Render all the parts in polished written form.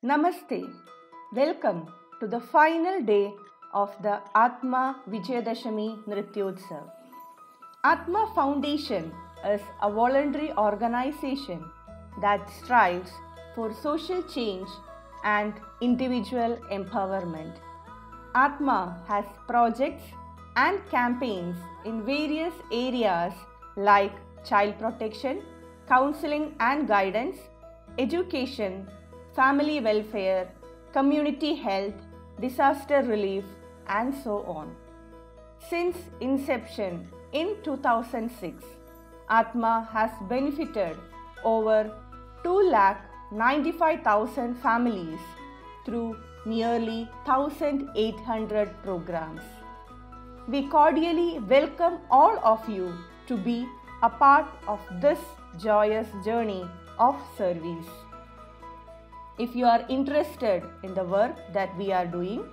Namaste. Welcome to the final day of the Atma Vijayadashami Nrityotsav. Atma Foundation is a voluntary organization that strives for social change and individual empowerment. Atma has projects and campaigns in various areas like child protection, counseling and guidance, education, family welfare, community health, disaster relief, and so on. Since inception in 2006, Atma has benefited over 2,95,000 families through nearly 1,800 programs. We cordially welcome all of you to be a part of this joyous journey of service. If you are interested in the work that we are doing,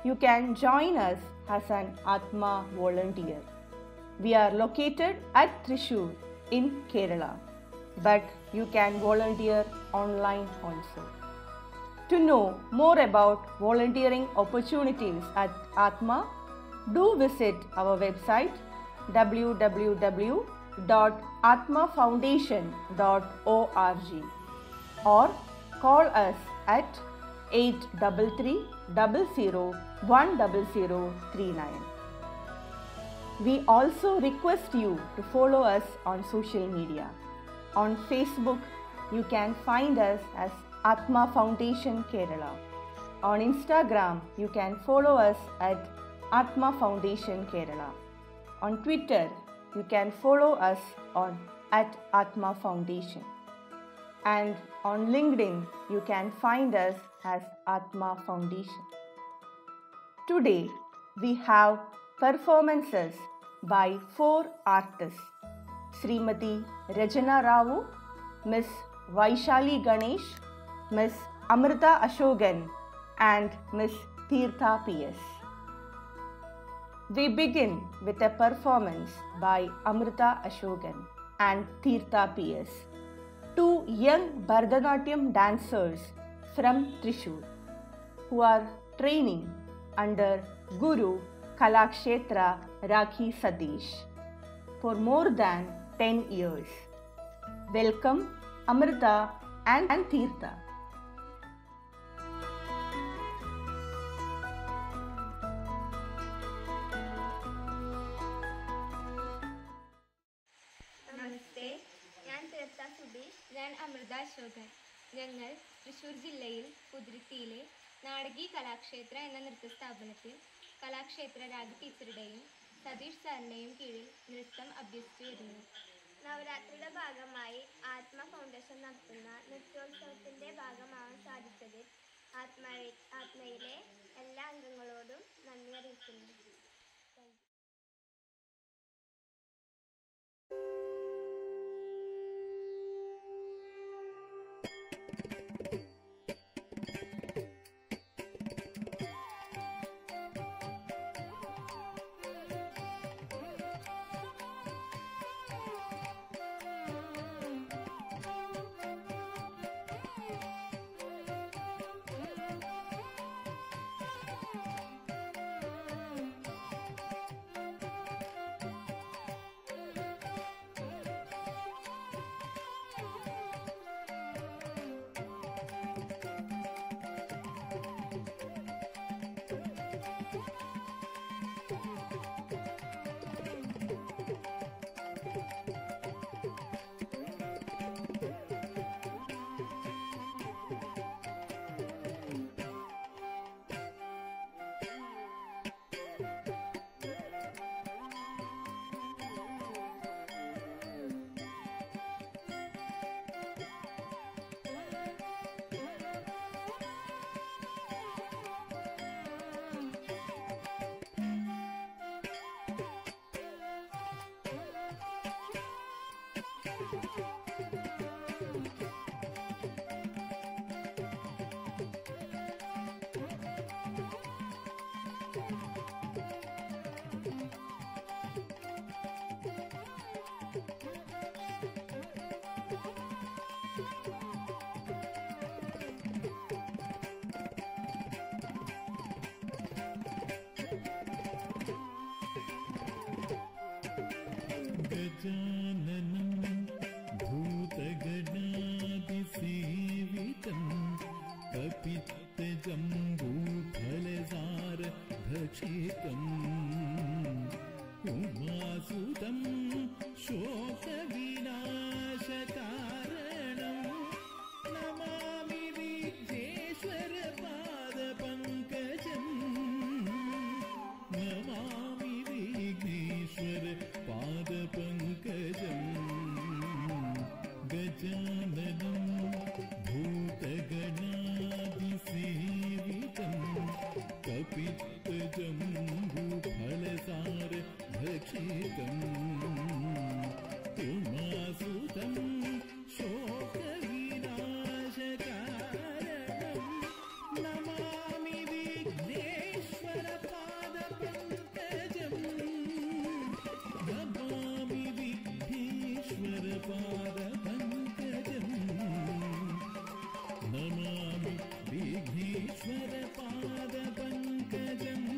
you can join us as an Atma volunteer. We are located at Thrissur in Kerala, but you can volunteer online also. To know more about volunteering opportunities at Atma, do visit our website www.atmafoundation.org or call us at 8330010039. We also request you to follow us on social media. On Facebook, you can find us as Atma Foundation Kerala. On Instagram, you can follow us at Atma Foundation Kerala. On Twitter, you can follow us on @Atma Foundation. And on LinkedIn, you can find us as Atma Foundation. Today, we have performances by 4 artists: Srimati Rajana Rao, Miss Vaishali Ganesh, Miss Amrita Ashokan, and Miss Tirtha P.S. We begin with a performance by Amrita Ashokan and Tirtha P.S., 2 young Bharatanatyam dancers from Thrissur who are training under Guru Kalakshetra Rakhi Satish for more than 10 years. Welcome Amrita and Tirtha. നമസ്തേ, ഞാൻ തീർത്ത സുബീഷ്. ഞാൻ അമൃത അശോകൻ. ഞങ്ങൾ തൃശ്ശൂർ ജില്ലയിൽ കുതിരുത്തിയിലെ നാടകീ കലാക്ഷേത്ര എന്ന നൃത്തസ്ഥാപനത്തിൽ കലാക്ഷേത്ര രാജ് ടീച്ചറുടെയും സതീഷ് സാറിൻ്റെയും കീഴിൽ നൃത്തം അഭ്യസിച്ചു വരുന്നു. നവരാത്രിയുടെ ഭാഗമായി ആത്മ ഫൗണ്ടേഷൻ നടത്തുന്ന നൃത്തോത്സവത്തിൻ്റെ ഭാഗമാവാൻ സാധിച്ചതിൽ ആത്മയിലെ എല്ലാ അംഗങ്ങളോടും നന്ദി അറിയിക്കുന്നു. गजाननं भूतगणादिसेवितं कपित्तजम्बूफलसारभक्षितम् उमासुतं शोकविनाशकारणं नमामि विघ्नेश्वरपादपङ्कजम् नमामि विघ्नेश्वरपादपङ्कजम् गजाननं भूतगणादिसेवितं कपित्तजम्बूफलसारभक्षितम् उमासुतं शोकविनाशकारणं नमामि विघ्नेश्वरपादपङ्कजम् नमामि विघ्नेश्वरपादपङ्कजम् नमामि विघ्नेश्वरपादपङ्कजम्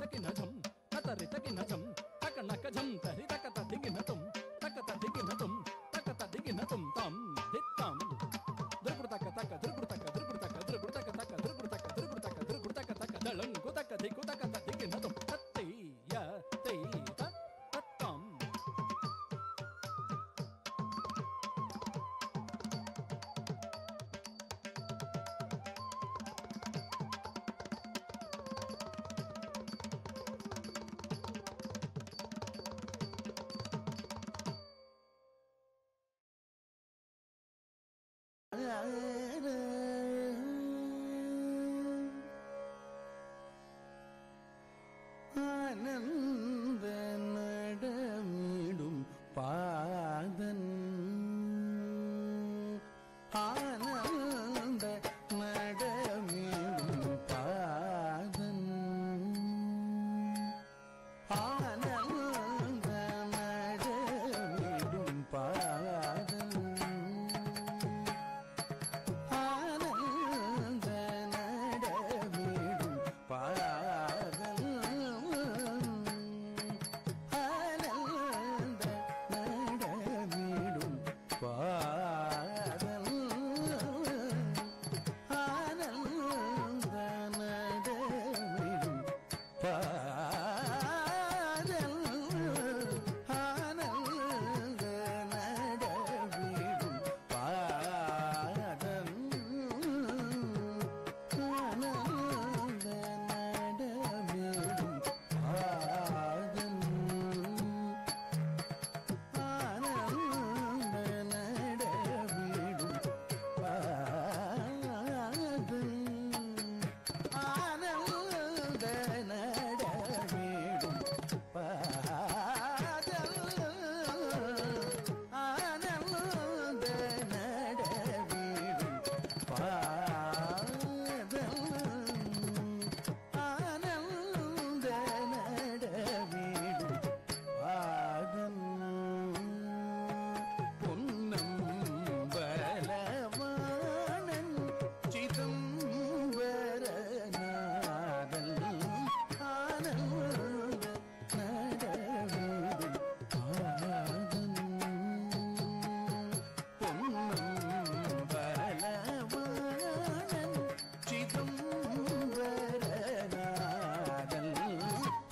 तकिनजम ततरि तकिनजम तकनकजम तरि तकत दिगिनतुम तकत दिगिनतुम तकत दिगिनतुम तम दित्तम दुर्गुतक तक दुर्गुतक दुर्गुतक दुर्गुतक तक दुर्गुतक दुर्गुतक दुर्गुतक तक दलं गुतक दिगुतक दिगिनतुम तत्ते या ते तत्तम ஆனந்த நடமிடும் பாதன் ஆனந்த நடமிடும் பாதன் ஆனந்த நடமிடும் பாதன் ஆனந்த நடமிடும் பாதன் ஆனந்த நடமிடும் பாதன் ஆனந்த நடமிடும் பாதன் ஆனந்த நடமிடும் பாதன் ஆனந்த நடமிடும் பாதன் ஆனந்த நடமிடும் பொன்னம்பலவாணன் சிதம்பரநாதன் ஆனந்த நடமிடும் பாதன் பொன்னம்பலவாணன் சிதம்பரநாதன்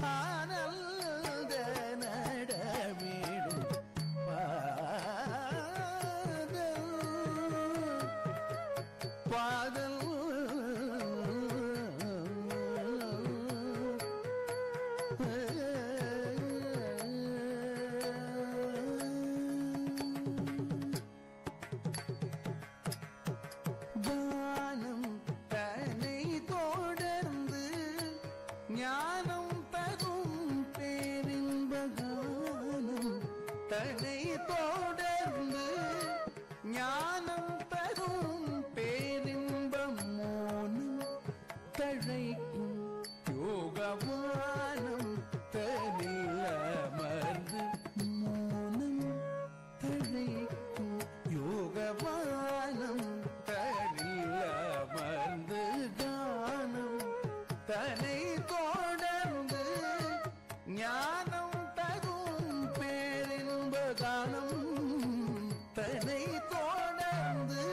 ஆனந்த நடமிடும் பாதல் தானம் தன்னை தொடர்ந்து ஞானம் தரும் பேரின்ப கானம் தன்னை தொடர்ந்து ஞானம் தரும் பேரின்பம் மோனம் தழைக்கும் யோகவானம் தனில் அமர்ந்து மோனம் தழைக்கும் யோகவானம் தனில் அமர்ந்து கானம் தன்னை தொடர்ந்து ஞானம் தரும் பேரின்ப கானம் தன்னை தொடர்ந்து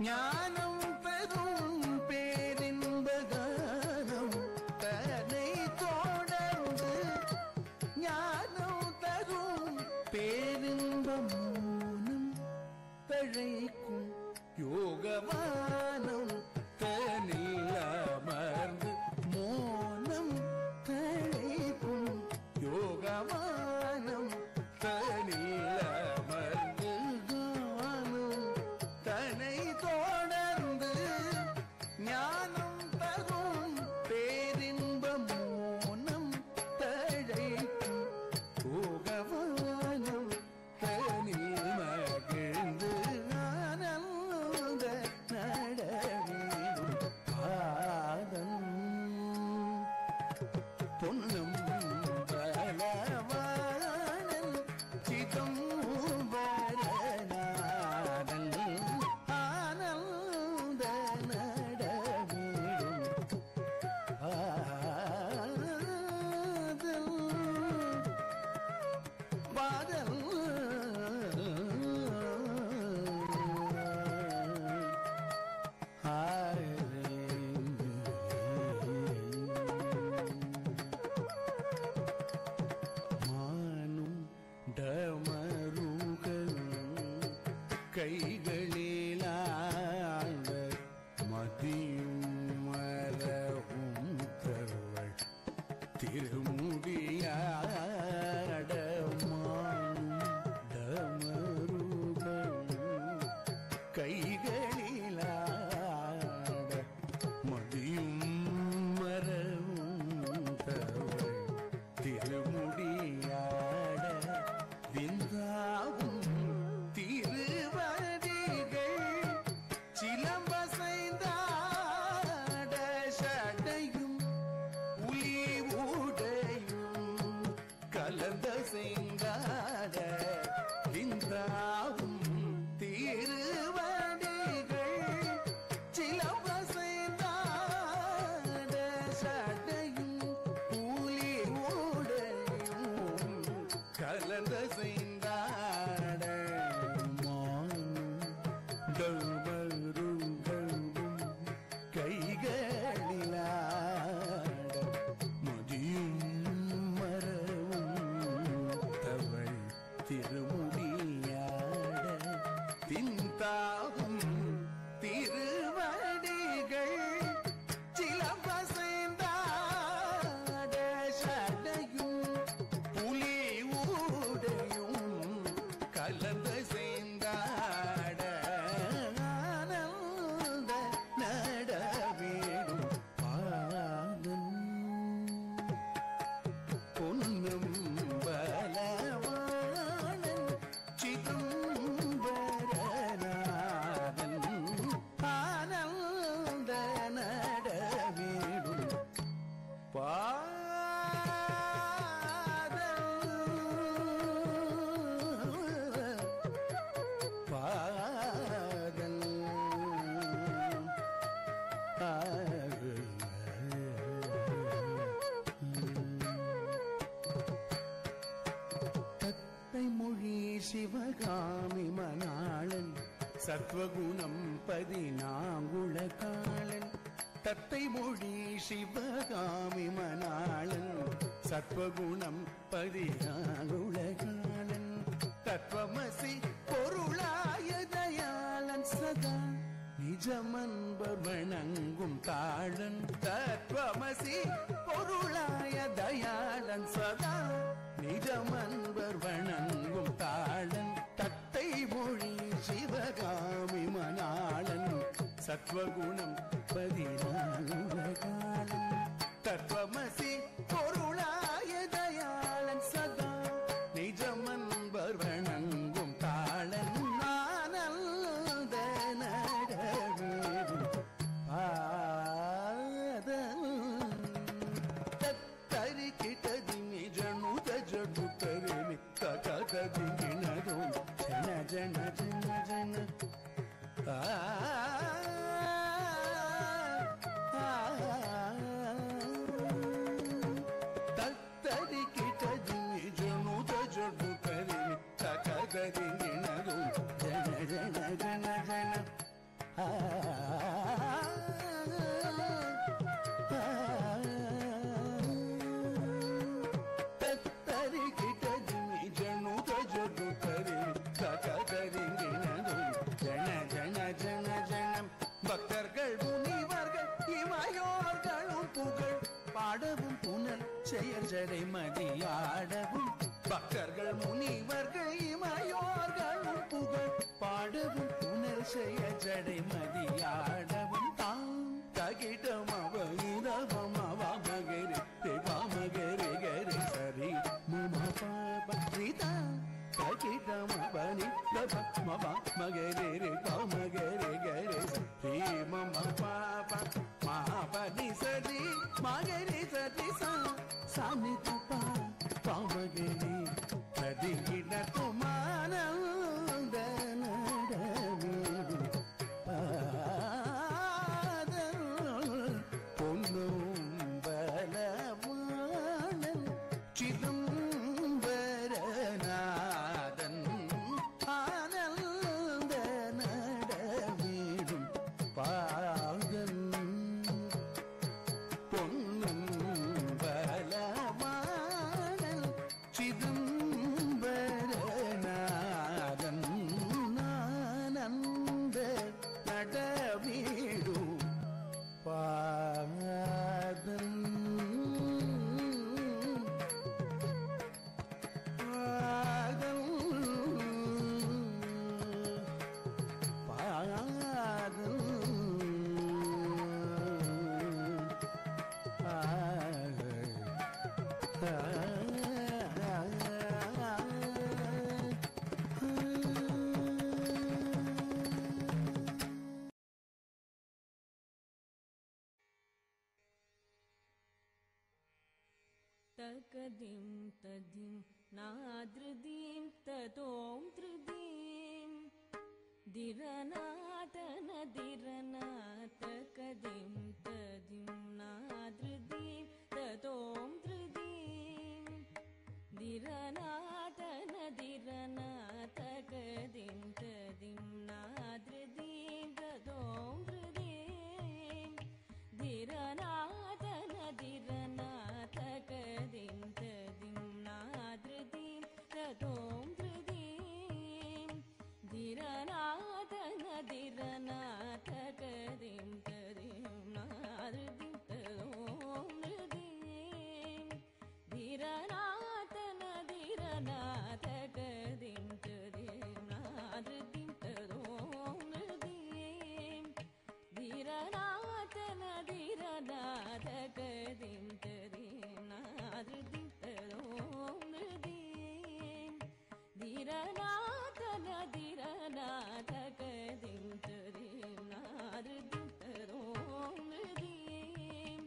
ஞானம் பெறும் பேரின்ப கானம் தன்னை தொடர்ந்து ஞானம் தரும் பேரின்ப மோனம் தழைக்கும் யோகவானம் தனில் அமர்ந்து மோனம் தழைக்கும் யோகவானம் தனில் அமர்ந்து கானம் தன்னை தொடர்ந்து ஞானம் தரும் பேரின்ப மோனம் தழைக்கும் யோகவானம் தனில் மகிழ்ந்து ஆனந்த நடமிடும் கைகளிலாட மதியும் மரவும் தவள் திருமுடியாட மாண்டமருகம் கைகளிலாட மதியும் மரவும் தவள் திருமுடியாட விந்தாவும் திருவடிகள் சிலம்பசைந்தாட சடையும் உலி உடையும் கலந்த செய்தாட விந்தாவும் திருவடிகள் சிலம்பசைந்தாட சடையும் உலி உடையும் கலந்த செய்தாட கைகளிலாட மதியும் மரவும் தவள் திருமுடியாட பின்தாகும் திருவடிகள் சிலம்பசைந்தாட சடையும் புலி ஊடையும் கலந்த செய்தாட ஆனந்த நடவேடும் பாதம் பொன்னும் பலவாணன் சிதம்பரநாதன் ஆனந்த நடவேடும் பாதல் தத்தை மொழி சிவகாமி மணாளன் சத்வகுணம் 14 காலன் தத்தை மொழி சிவகாமி மணாளன் சத்வகுணம் 14 காலன் தத்வமசி பொருளாய தயாளன் சதா நிஜமன்பர் வணங்கும் தாழன் தத்வமசி பொருளாய தயாளன் சதா நிஜமன்பர் வணங்கும் தாழன் தத்தை மொழி சிவகாமி மணாளன் சத்வகுணம் 14 காலன் தத்வமசி பொருளாய தயாளன் சதா நிஜமன்பர் வணங்கும் தாளன் ஆனந்த நடவேடும் பாதம் தத்தரி கிட்டதி நிஜனுத ஜடு கருமி தகதி கிணரும் ஜன ஜன ஜன ஜன தத்தரி கிட்டதி நிஜனுத ஜடு கருமி தகதி கிணரும் ஜன ஜன ஜன ஜன தத்தரி கிட்டதி நிஜனுத ஜடு கருமி தகதி கிணரும் ஜன ஜன ஜன ஜனம் பக்தர்கள் முனிவர்கள் இமையோர்களும் புகழ் பாடவும் புனல் செயல் ஜடை மதியாடவும் பக்தர்கள் முனிவர்கள் இமையோர்களும் புகழ் பாடவும் புனல் செயல் ஜடை மதியாடவும் தாம் தகிடம் அவகிதவம் அவமகரி தேவாமகரி கரி சரி மம பாபரிதா தகிடம் அவனி தப மம மகரி ரே பாமகரி கரி சரி மம பாப மகாபதி சரி மகரி சரி சா சாமி தபா பாமகரி ததிகிட துமானந்த நடவேடும் பாதல் பொன்னும் பலவாணன் சிதம்பரநாதன் ஆனந்த நடவேடும் பாதல் तकदिं तदिं नादृदिं ततों त्रिदिं दिरनातन दिरना तकदिं तदिं नादृदिं ततों त्रिदिं दिरनातन दिरना तकदिं तदिं नादृदिं ततों त्रिदिं दिरनातन दिरना तकदिं तदिं नादृदिं ततों त्रिदिं दिरनातन दिरना तकदिं तदिं नादृदिं ततों त्रिदिं दिरनातन दिरना तकदिं तदिं नादृदिं ततों त्रिदिं दिरनातन दिरना तकदिं तदिं नादृदिं ततों त्रिदिं दिरनातन दिरना तकदिं तदिं नादृदिं ततों त्रिदिं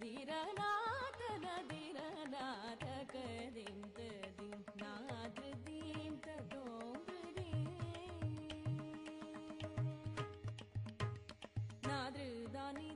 दिरनातन दिरना तकदिं तदिं नादृदिं ततों त्रिदिं नादृदानि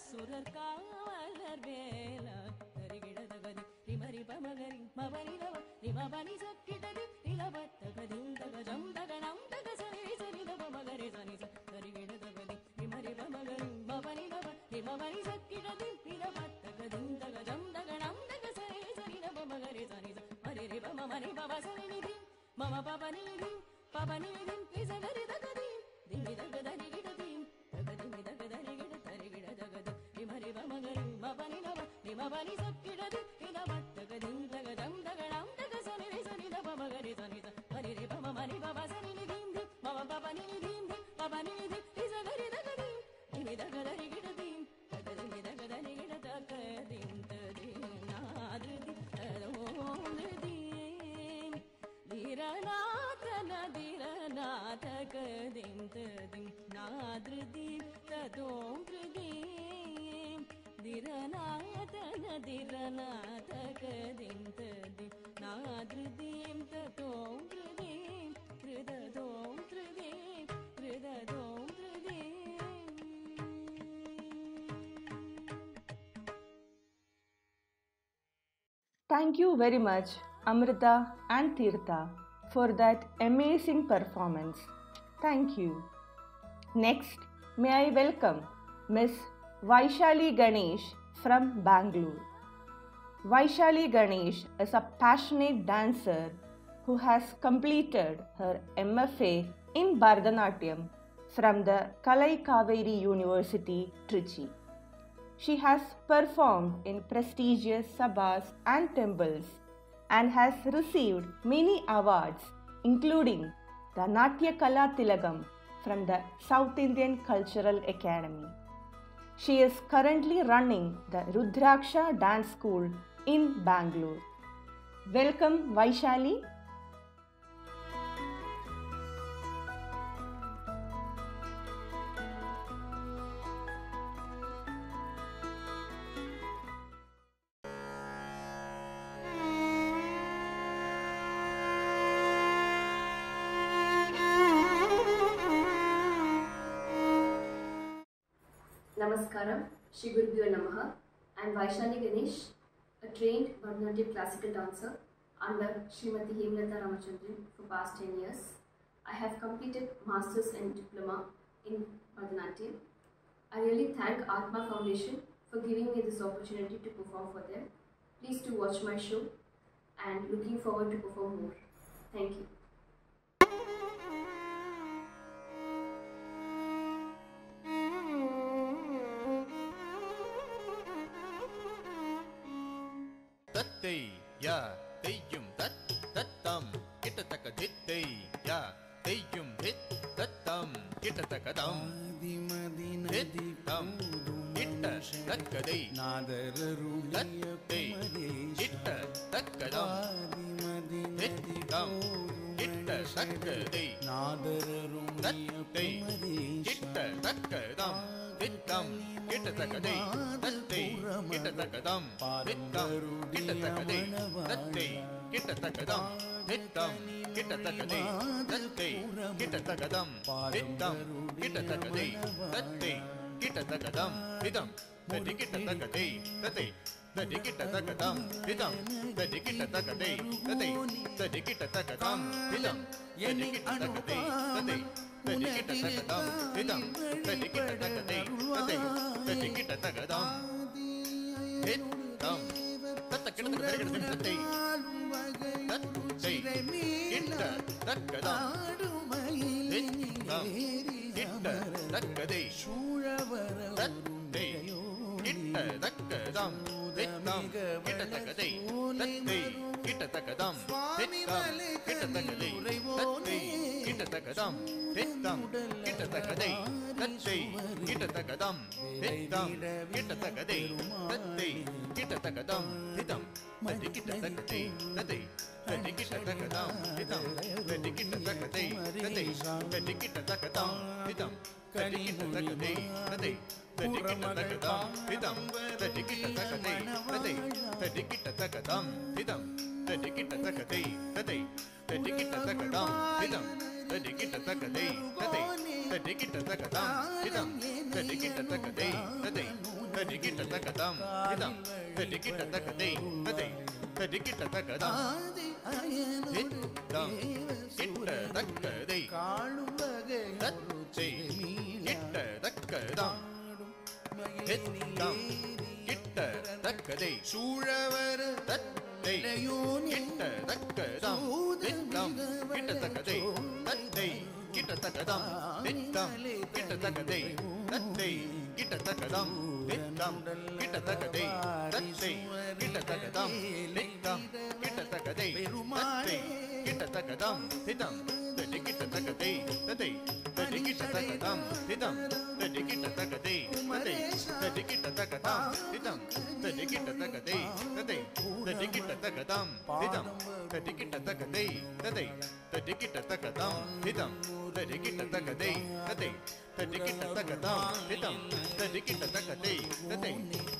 சுரர் காவலர் வேல தரிகிடதகதி ரிமரி பமகரி மபனி நவ ரிமபனி சக்கிடதி நிலவத்தகதி தகஜம் தகணம் தகசரி சரி தப மகரி சனி தரிகிடதகதி ரிமரி பமகரி மபனி நவ ரிமபனி சக்கிடதி நிலவத்தகதி தகஜம் தகணம் தகசரி சரி தப மகரி சனி மரி ரி பம மரி பவ சரி நிதி மம பபனி நிதி பபனி நிதி பிசகரி தகதி திமி தகதரி கிடதி தகதி மி தகதரி கிட தரிகிட தகதி ரிமரி பமகரி மபனி நவ ரிமபனி சக்கிடதி நிலவத்தகதி தகஜம் தகணம் தகசரி சரி தப மகரி சனி மரி ரி பம மரி பவ சரி நிதி மம பபனி நிதி பபனி நிதி பிசகரி தகதி திமி தகதரி கிடதி தகதி மி தகதரி கிட தகதி ததி நாதிருதி ததோம் நிதி திரநாதன திரநாதகதிம் ததிம் நாதிருதி ததோம் கிருதிம் திரநாதனதிரநாதகதிந்ததி நாத்ருதீம் ததோம் த்ருதீம் த்ருததோம் த்ருதீம் த்ருததோம் த்ருதீம். Thank you very much, Amrita and Tirtha, for that amazing performance. Thank you. Next, may I welcome Miss Vaishali Ganesh from Bangalore. Vaishali Ganesh is a passionate dancer who has completed her MFA in Bharatanatyam from the Kalai Kaveri University, Trichy. She has performed in prestigious sabhas and temples and has received many awards, including the Natya Kala Tilagam from the South Indian Cultural Academy. She is currently running the Rudraksha Dance School in Bangalore. Welcome, Vaishali. Namaskaram, Shri Gurubhyo Namaha. I am Vaishali Ganesh, a trained Bharatanatyam classical dancer under Srimati Hemlata Ramachandran for past 10 years. I have completed Masters and Diploma in Bharatanatyam. I really thank Atma Foundation for giving me this opportunity to perform for them. Please do watch my show and looking forward to perform more. Thank you. தத்தை யா தெய்யும் தத் தத்தம் கிட்டத்தக்க தித்தை யா தெய்யும் தித் தத்தம் கிட்டத்தக்கதம் தித்தம் கிட்ட தக்கதை தத்தை கிட்ட தக்கதம் தித்தம் கிட்ட தக்கதை தத்தை கிட்ட தக்கதம் தித்தம் கிட்டத்தக்கதை தத்தை கிட்டத்தக்கதம் தித்தம் கிட்டத்தக்கதை தத்தை கிட்டத்தக்கதம் தித்தம் கிட்டத்தக்கதை தத்தை கிட்டத்தக்கதம் தித்தம் கிட்டத்தக்கதை தத்தை கிட்டத்தக்கதம் திதம் ததி கிட்டத்தக்கதை தத்தை ததி கிட்டத்தக்கதம் திதம் ததி கிட்டத்தக்கதை தத்தை ததி கிட்டத்தக்கதம் திதம் ததி கிட்டத்தக்கதை தத்தை ததி கிட்டத்தக்கதம் திதம் ததி கிட்டத்தக்கதை தத்தை ததி கிட்டத்தக்கதம் தித்தம் தத்த கிட்டத்தக்கதை தத்தை தத்தை கிட்டத்தக்கதம் தித்தம் கிட்டத்தக்கதை தத்தை கிட்டத்தக்கதம் தித்தம் கிட்டத்தக்கதை தத்தை கிட்டத்தக்கதம் தித்தம் கிட்டத்தக்கதை தத்தை கிட்டத்தக்கதம் தித்தம் கிட்டத்தக்கதை தத்தை கிட்டத்தக்கதம் தித்தம் கிட்டத்தக்கதை தத்தை கிட்டத்தக்கதம் திதம் ததி கிட்டத்தக்கதை தத்தை ததி கிட்டத்தக்கதம் திதம் ததி கிட்டத்தக்கதை தத்தை ததி கிட்டத்தக்கதம் திதம் ததி கிட்டத்தக்கதை தத்தை ததி கிட்டத்தக்கதம் திதம் ததி கிட்டத்தக்கதை தத்தை ததி கிட்டத்தக்கதம் திதம் ததி கிட்டத்தக்கதை தத்தை ததி கிட்டத்தக்கதம் திதம் ததி கிட்டத்தக்கதை தத்தை ததி கிட்டத்தக்கதம் திதம் ததி கிட்டத்தக்கதை தத்தை ததி கிட்டத்தக்கதம் திதம் ததி கிட்டத்தக்கதை தத்தை ததி கிட்டத்தக்கதம் தித்தம் கிட்டத்தக்கதை தத்தை கிட்டத்தக்கதம் தித்தம் கிட்டத்தக்கதை சூழவர் தத்தை கிட்டத்தக்கதம் தித்தம் கிட்டத்தக்கதை தத்தை கிட்டத்தக்கதம் தித்தம் கிட்டத்தக்கதை தத்தை கிட்டத்தக்கதம் தித்தம் கிட்டத்தக்கதை தத்தை கிட்டத்தக்கதம் தித்தம் கிட்டத்தக்கதை தத்தை கிட்டத்தக்கதம் திதம் ததி கிட்டத்தக்கதை தத்தை ததி தடிக்கிட்ட தகதம் திதம் தடிக்கிட்ட தகதை ததை தடிக்கிட்ட தகதம் திதம் தடிக்கிட்ட தகதை ததை தடிக்கிட்ட தகதம் திதம் தடிக்கிட்ட தகதை ததை தடிக்கிட்ட தகதம் திதம் தடிக்கிட்ட தகதை ததை தடிக்கிட்ட தகதம் திதம் தடிக்கிட்ட தகதை ததை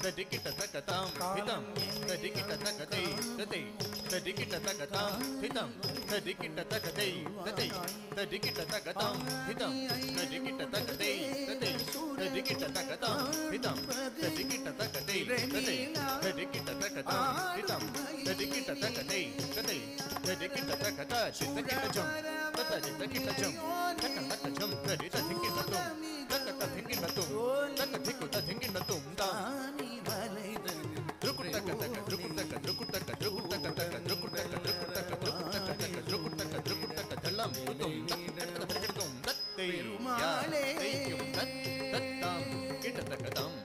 தடிக்கிட்ட தகதம் திதம் தடிக்கிட்ட தகதை ததை தடிக்கிட்ட தகதம் திதம் தடிக்கிட்ட தகதை ததை தடிக்கிட்ட தகதம் திதம் தடிக்கிட்ட தகதை ததை தடிக்கிட்ட தகதம் திதம் தடிக்கிட்ட தகதை ததை தடிக்கிட்ட தகதம் திதம் தடிக்கிட்ட தகதை ததை தடிக்கிட்ட தகத சித்தக்கிட்டஜம் தத்தடித்தக்கிட்டஜம் தக்கத்தக்கஜம் தடிததிக்கிட்டதும் தக்கத்ததிக்கிட்டதும் தக்கதிக்குததிக்கிட்டதும் தானி மலைதன் த்ருக்குட்டக்க தக்க த்ருக்குட்டக்க த்ருக்குட்டக்க த்ருக்குட்டக்க தக்க த்ருக்குட்டக்க த்ருக்குட்டக்க த்ருக்குட்டக்க தக்க த்ருக்குட்டக்க த்ருக்குட்டக்க தல்லம் துதும் தக்கத்தக்கதும் தத்தை பெருமாளே தையும் தத் தத்தாம் கிட்டத்தக்கதம்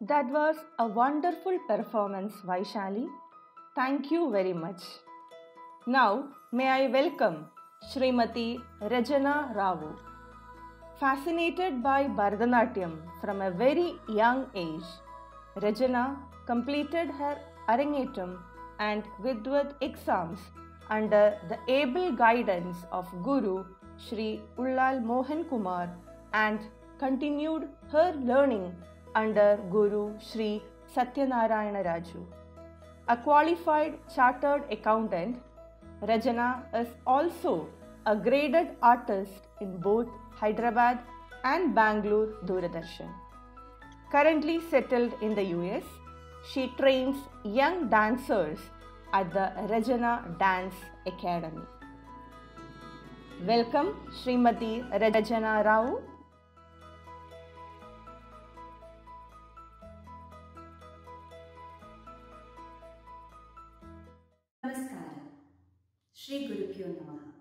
That was a wonderful performance, Vaishali. Thank you very much. Now, may I welcome Srimati Rajana Rao. Fascinated by Bharatanatyam from a very young age, Rajana completed her Arangetam and Vidwat exams under the able guidance of Guru Sri Ullal Mohan Kumar and continued her learning under Guru Sri Satyanarayana Raju. A qualified chartered accountant, Rajana is also a graded artist in both Hyderabad and Bangalore Doordarshan. Currently settled in the US, she trains young dancers at the Rajana Dance Academy. Welcome, Srimati Rajana Rao. Namaskaram. Shri Gurubhyo Namaha.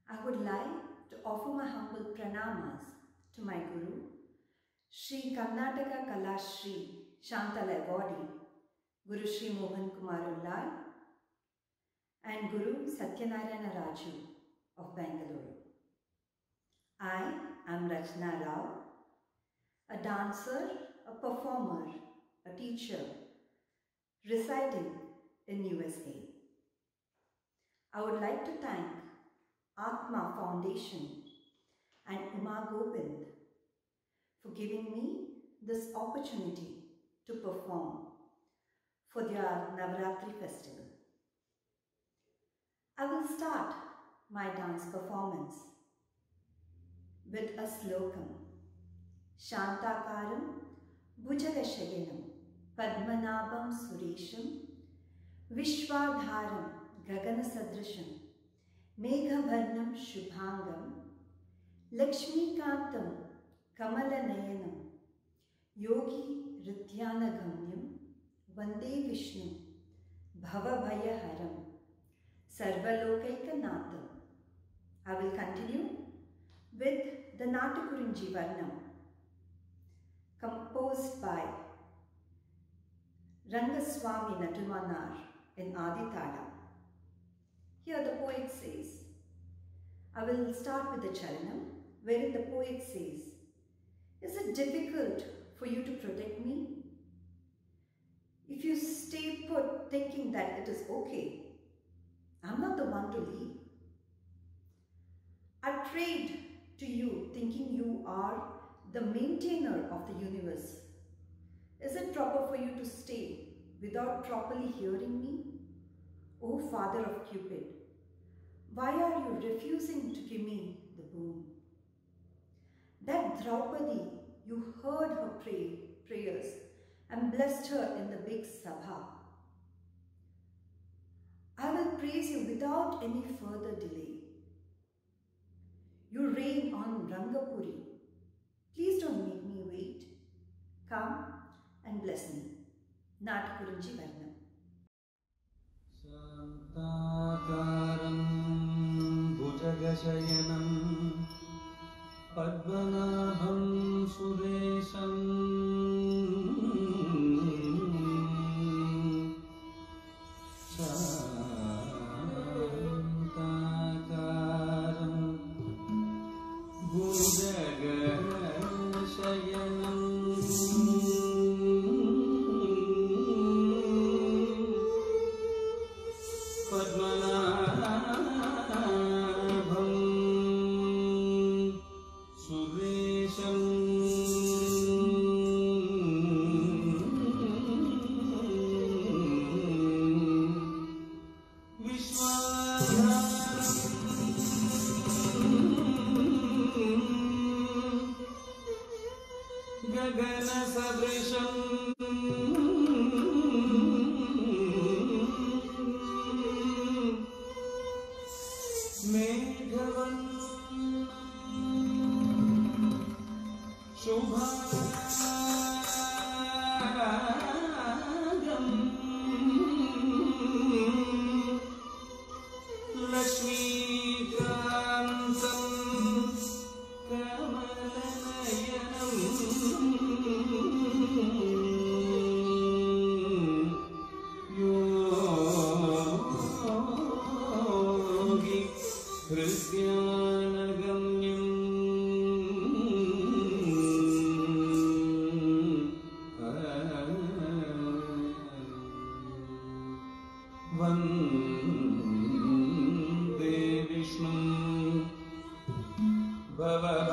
I would like to offer my humble pranamas to my Guru, Shri Karnataka Kala Shri Shantala Awardee, Guru Shri Mohan Kumar Ullal, and Guru Satyanarayana Raju of Bangalore. I am Rajana Rao, a dancer, a performer, a teacher, residing in USA. I would like to thank Atma Foundation and Uma Govind for giving me this opportunity to perform for their Navaratri festival. I will start my dance performance with a slokam. Shantakaram Bhujagashayanam Padmanabham Suresham Vishwadharam Gaganasadrisham Meghabharnam Shubhangam Lakshmikantam Kamalanayanam Yogi Rityanagamyam Vande Vishnu Bhavabhayaharam Sarvalokaikanatam. I will continue with the Natakurinji Varnam, composed by Rangaswamy Natumanar in Aditala. Here the poet says, I will start with the Charanam, wherein the poet says, is it difficult for you to protect me? If you stay put thinking that it is okay, I'm not the one to leave. I've prayed to you thinking you are the maintainer of the universe. Is it proper for you to stay without properly hearing me? O Father of Cupid, why are you refusing to give me the boon? That Draupadi, you heard her prayers and blessed her in the big Sabha. I will praise you without any further delay. You reign on Rangapuri. Please don't make me wait. Come and bless me. Natakurinji Varnam. Shantakaram Bhujagashayanam Padmanabham Suresham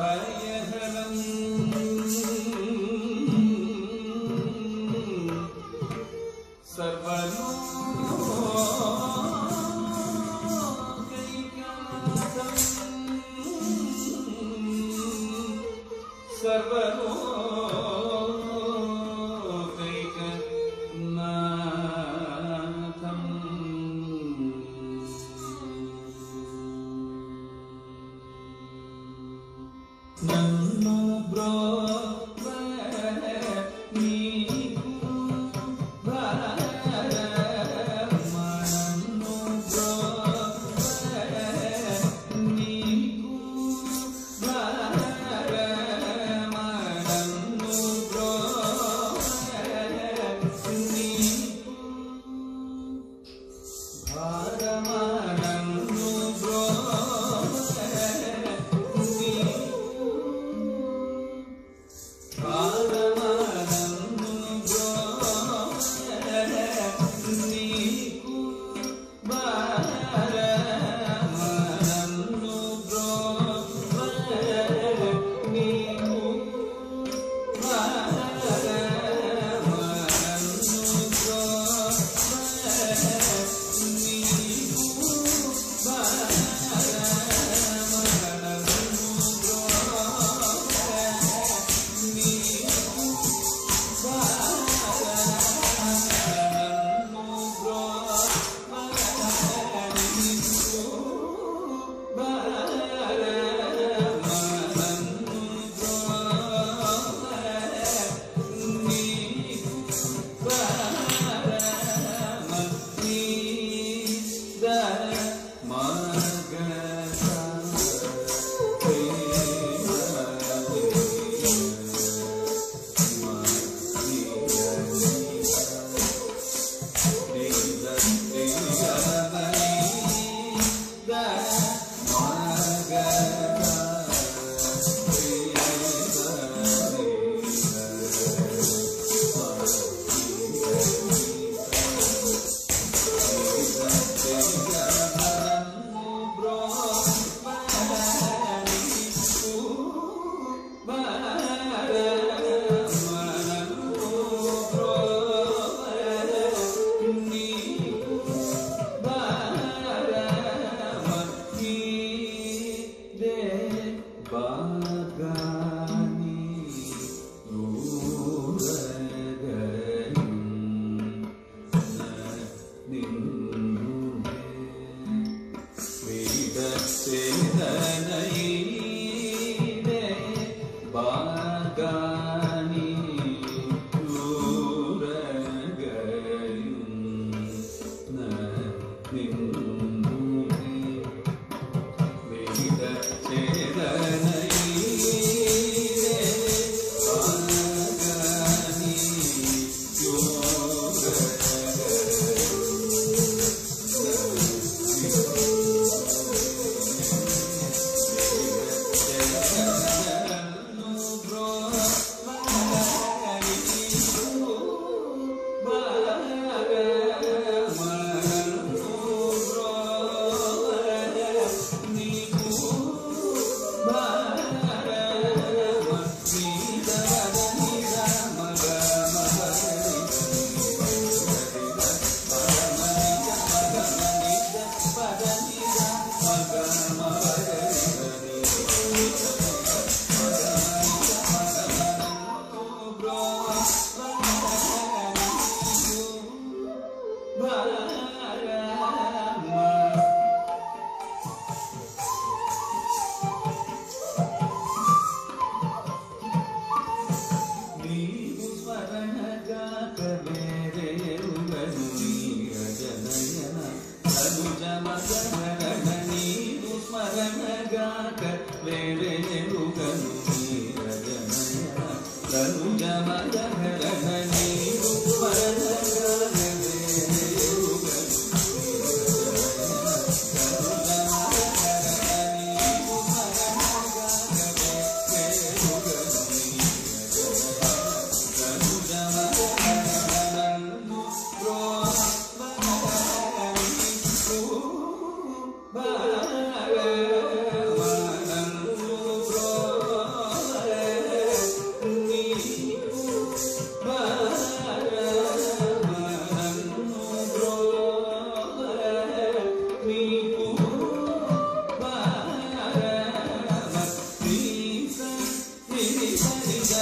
भयहरं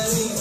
Guru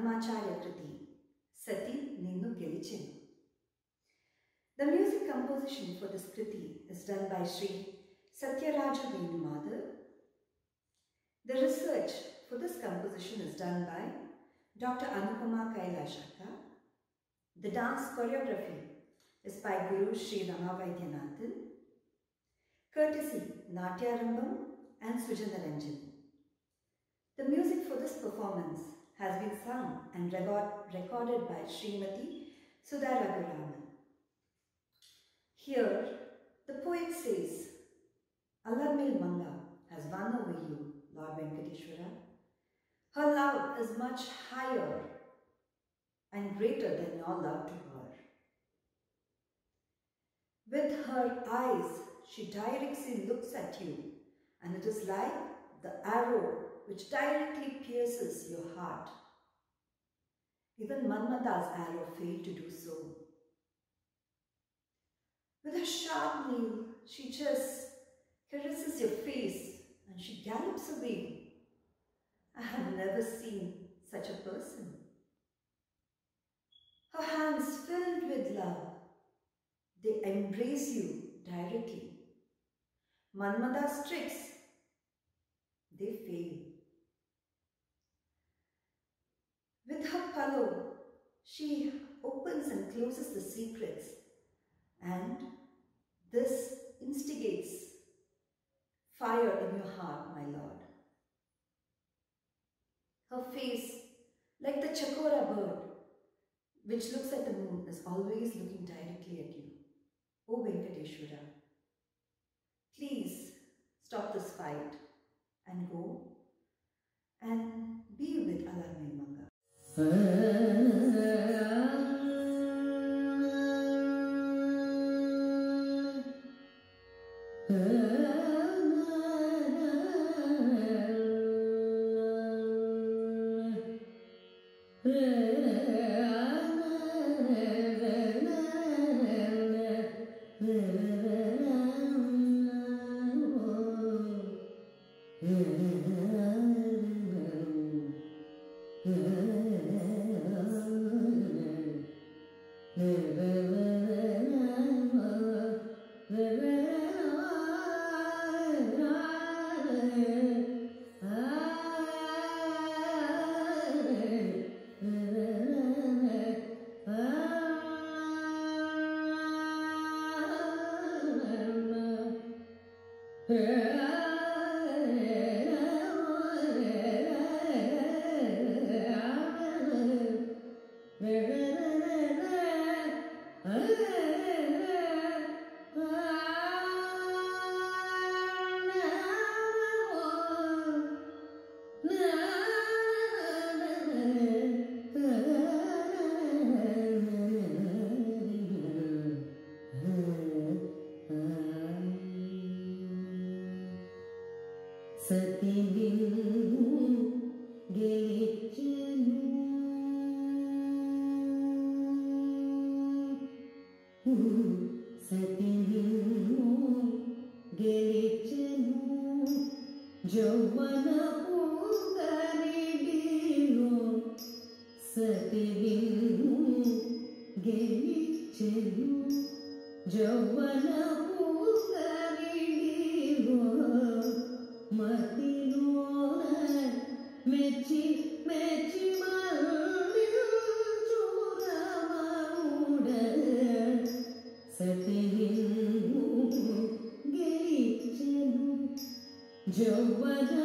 Annamacharya Kriti, Sati Ninnu Gelichenu. The music composition for this Kriti is done by Sri Satyaraju Venumadhar. The research for this composition is done by Dr. Anupama Kailashaka. The dance choreography is by Guru Sri Ramavaidyanathan. Courtesy Natyarambam and Sujana Ranjan. The music for this performance has been sung and recorded by Srimati Sudha Raghuraman. Here, the poet says, Alarmil Manga has won over you, Lord Venkateshwara. Her love is much higher and greater than your love to her. With her eyes, she directly looks at you, and it is like the arrow which directly pierces your heart. Even Manmata's arrow failed to do so. With her sharp nail, she just caresses your face and she gallops away. I have never seen such a person. Her hands filled with love, they embrace you directly. Manmata's tricks, they fail. With her palo, she opens and closes the secrets, and this instigates fire in your heart, my Lord. Her face, like the chakora bird, which looks at the moon, is always looking directly at you. O Venkateshwara, please stop this fight and go and be with Alarmil Manga. Jovana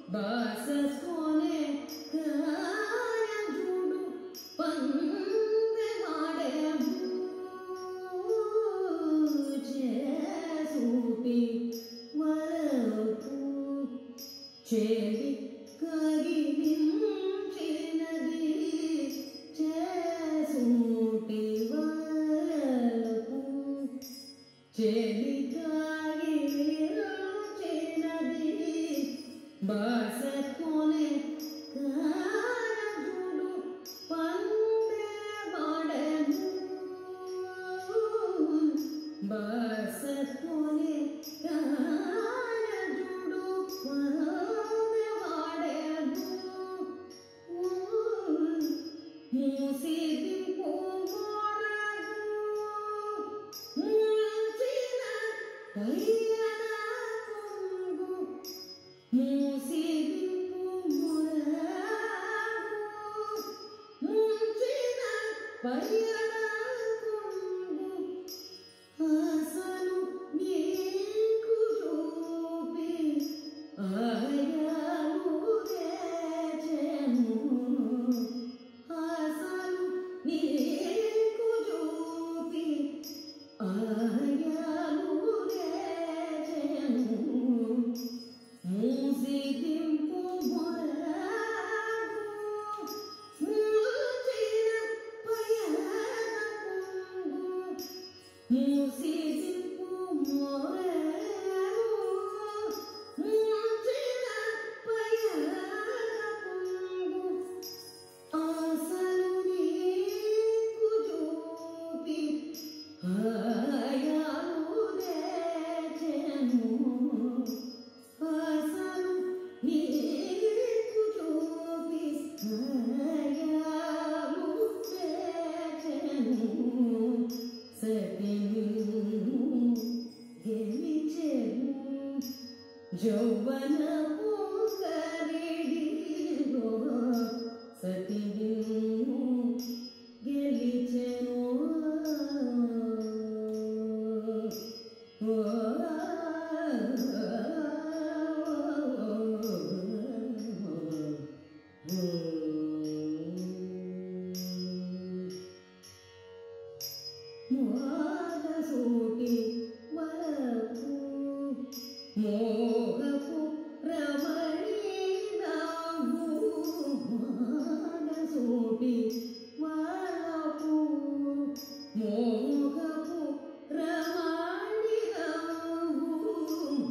ಬಾಸಸ್ಕೊನೆ ಕಾಯ Jude ಪಂದೆ ಮಾಡೆ ಸೂಟಿ ವರಪು Chile ಕಗಿ ನಿಂಚಿನದಿ ಸೂಟಿ ವರಪು Chile ಕಗಿ ನಿಂಚಿನದಿ ಬಾಸಸ್ಕೊನೆ ಕಾಯ Jude ಪಂದೆ ಮಾಡೆ ಬಾಸಸ್ಕೊನೆ ಕಾಯ Jude ಪಂದೆ ಮಾಡೆ ಮೂಸಿದಿಂಪು ಮೋಡದು ಮುಂಚಿನ ಕೈಯನ ಕೊಂಗು ಮೂಸಿದಿಂಪು ಮೊರಗು ಮುಂಚಿನ ಕೈಯನ ಕೊಂಗು ಅಸಲು ನೀಕು ರೂಪಿ ಆಯಲು ರೇಚೆನು ಅಸಲು ನೀಕು ರೂಪಿ ಆಯಲು ರೇಚೆನು ಮೂಸಿದಿಂಪು ಮೊರಗು ಮುಂಚಿನ ಪಯನ ಕೊಂಗು ಮೂಸಿದಿಂಪು ಮೊರಗು ಮುಂಚಿನ ಪಯನ ಕೊಂಗು ಅಸಲು ನೀಕು ಜೋಪಿ ಆಯಲು ರೇಚೆನು ಅಸಲು ನೀಕು ಜೋಪಿ ಆಯಲು ರೇಚೆನು ಸತಿನು ಗೆಲಿచెను ಜೌವನ ಪೊಂಗರಿಡಿಗೋ ಸತಿನು ಗೆಲಿచెను మోహసూటి వరపు మోహపు రమణీనావు మోహసూటి వరపు మోహపు రమణీనావు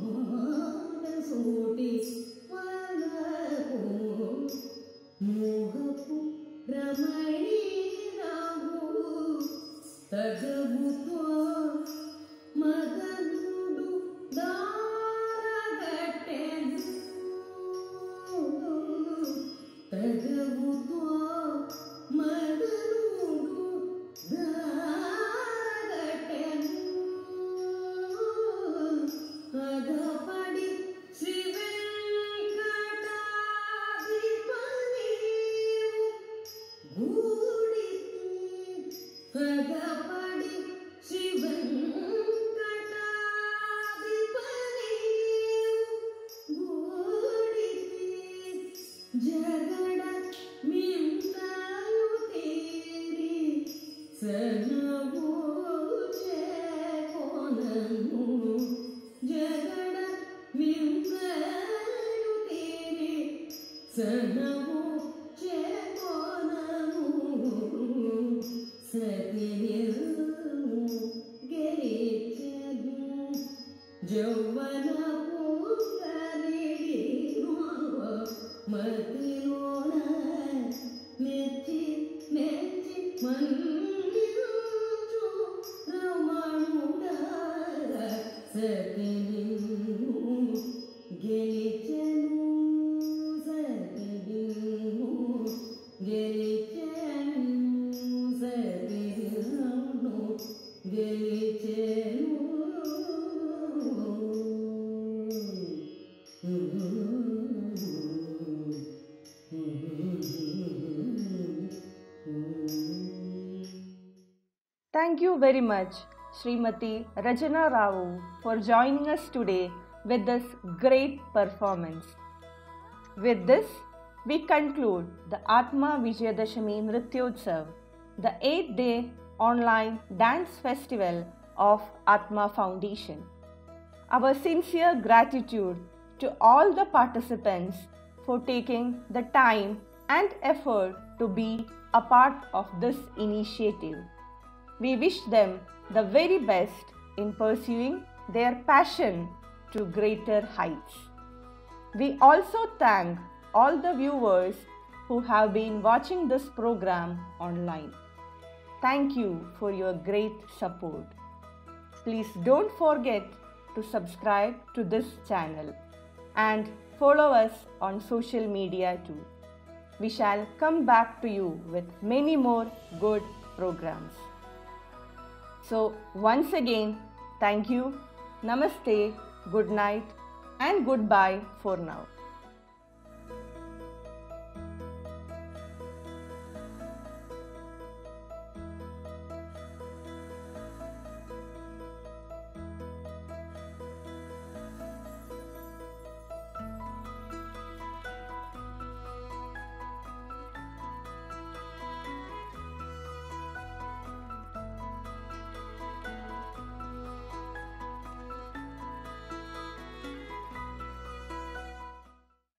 మోహసూటి వరపు మోహపు రమణీనావు తగవుతో మదనుడు దారగట్టెను తగవుతో మదనుడు దారగట్టెను అగపడి శ్రీ వెంకటాధిపని గూడితి అగపడి శ్రీ వెంకటాధిపని గూడితి జగడ మింతలు తీరి సనవు చేకొనను జగడ మింతలు తీరి సనవు చేకొనను సతిను ಗೆಲಿచెನು ಜೌವನ ಪೊಂಗರಿಡಿಗೋ ಮತಿಲೋನ ಮೆಚ್ಚಿ ಮೆಚ್ಚಿ ಮನ್ನಿಂಚು ರಮಣುಡ ಸತಿನು ಗೆಲಿచెను ಸತಿನು ಗೆಲಿచెను సతిను ಗೆಲಿచెను Thank you very much, Srimati Rajana Rao, for joining us today with this great performance. With this, we conclude the Atma Vijayadashami Nrityotsav, the 8-day online dance festival of Atma Foundation. Our sincere gratitude to all the participants for taking the time and effort to be a part of this initiative. We wish them the very best in pursuing their passion to greater heights. We also thank all the viewers who have been watching this program online. Thank you for your great support. Please don't forget to subscribe to this channel and follow us on social media too. We shall come back to you with many more good programs. So once again, thank you, namaste, good night and goodbye for now.